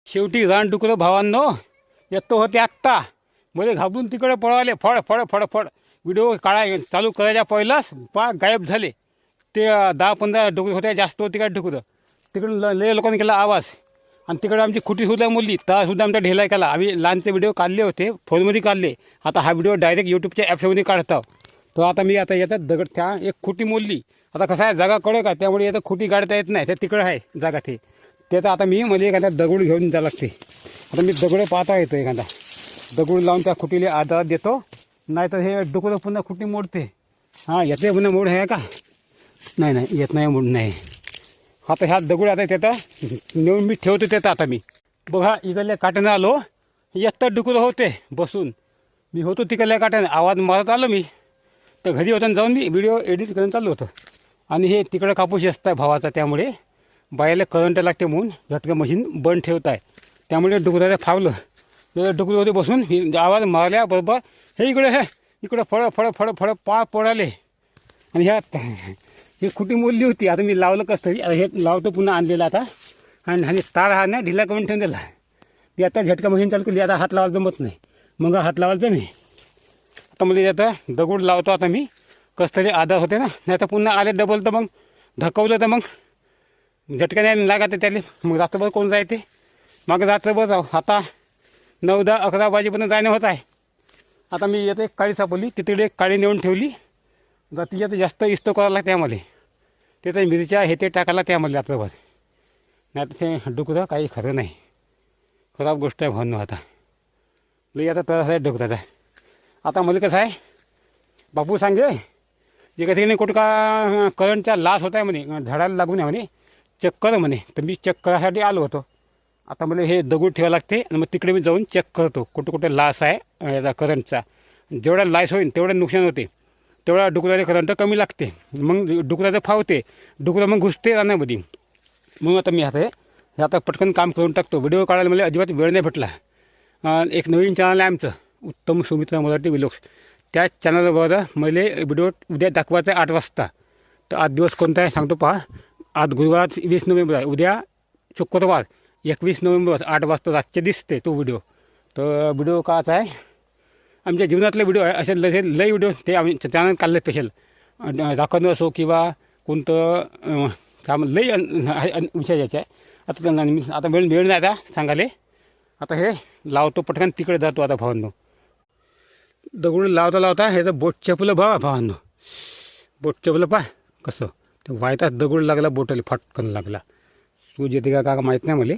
शेवटी रानडुकरं भावांनो येतो होते आत्ता. मध्ये घाबरून तिकडे पळाले, फळ फळ फळ फळ. व्हिडिओ चालू करायच्या पहिलाच गायब झाले. ते 10-15 डुकरं होते, जास्त होती काय डुकरं. तिकडून लय लोकांनी केला आवाज. आणि तिकडे आमची खुटीसुद्धा मोडली, सुद्धा आमचा ढेला केला. आम्ही लहानचे व्हिडिओ काढले होते, फोनमध्ये काढले. आता हा व्हिडिओ डायरेक्ट यूट्यूबच्या ॲप्समध्ये काढतो. तर आता मी येतात दगड त्या एक खुटी मोडली. आता कसं आहे, जागा कडक आहे, त्यामुळे येतं खुटी गाडता येत नाही. ते तिकडं आहे जागा ते तर आता मी मध्ये एखादा दगड घेऊन जावं लागते. आता मी दगड पाहता येतो, एखादा दगड लावून त्या खुटीला आधार देतो. नाही तर हे डुकरं पुन्हा खुटी मोडते. हां, येते पुन्हा मोड आहे का? नाही येत नाही, मोड नाही. आता ह्या दगड आता त्याचा नेऊन मी ठेवतो त्याचा. आता मी बघा इकडल्या काट्यानं आलो, एकतर डुकरं होते बसून. मी होतो तिकडल्या काट्यानं, आवाज मारत आलो मी. तर घरी होताना जाऊन मी व्हिडिओ एडिट करून चाललो होतं. आणि हे तिकडं कापूस असतं भावाचा, त्यामुळे बायाला करंट लागते म्हणून झटकं मशीन बंद ठेवत आहे. त्यामुळे डुकराला फावलं. डुकरं होते बसून, आवाज मारल्याबरोबर हे इकडं फळ फळ फळ फळ पडाले. आणि ह्या ही खुटी मोडली होती. आता मी लावलं कसं तरी, आता हे लावतो पुन्हा आणलेलं आता. आणि तार हा ना ढिला करून ठेवून दिला. मी आता झटका मशीन चालू केली. आता हात लावायला जमत नाही, मग हात लावायला मी. आता मला आता दगड लावतो. आता मी कसं तरी आधार होते ना, नाही तर पुन्हा आले डबल तर मग धकवलं तर मग झटका नाही लागत त्याला. मग रात्रभर कोण जायते, मग रात्रभर जाऊ. आता 9-10-11 वाजेपर्यंत जाणं होत आहे. आता मी येते एक काळी सापडली, तिकडे एक काळी नेऊन ठेवली. तिच्यात जास्त इस्तो करायला लागते आम्हाला. ते तर मिरच्या हे ते टाकायला लागते आम्हाला रात्रभर. नाही तर ते डुकरं काही खरं नाही, खराब गोष्ट आहे भावनो. आता लई आता त्रास आहे डुकराचा. आता मला कसं आहे, बापू सांगे जे काही नाही कुठं का करंटचा लास होत आहे म्हणे, झाडाला लागून आहे म्हणे, चेक कर म्हणे. तर मी चेक करायसाठी आलो होतो. आता मला हे दगड ठेवावं लागते आणि मग तिकडे मी जाऊन चेक करतो कुठं कुठं लास आहे याचा करंटचा. जेवढा लास होईल तेवढं नुकसान होते, तेवढा डुकराला करंट कमी लागते. मग डुकराचं फावते, डुकरं मग घुसते रानामध्ये. मग आता मी आता पटकन काम करून टाकतो. व्हिडिओ काढायला मला अजिबात वेळ नाही भेटला. एक नवीन चॅनल आहे आमचं, उत्तम सुमित्रा मराठी व्लॉग्स. त्या चॅनलवर मला व्हिडिओ उद्या दाखवायचा आहे 8 वाजता. तर आज दिवस कोणता आहे सांगतो पहा. आज गुरुवार 20 नोव्हेंबर आहे, उद्या शुक्रवार 21 नोव्हेंबर 8 वाजता रातचे दिसते तो व्हिडिओ. तर व्हिडिओ काचा आहे, आमच्या जीवनातले व्हिडिओ आहे. असे लई व्हिडिओ ते आम्ही चॅनल काढले स्पेशल. दाखवणं असो किंवा कोणतं सामान लई विषय यायचं आहे. आता वेळ नाही आता सांगाले. आता हे लावतो पटकन, तिकडे जातो आता भावांनो. दगड लावता हे तर बोट चपलं भावांनो. बोट चपलं पहा कसं ते वायताच दगड लागला, बोटाला फाटकन लागला. सूज येते का माहीत नाही मला.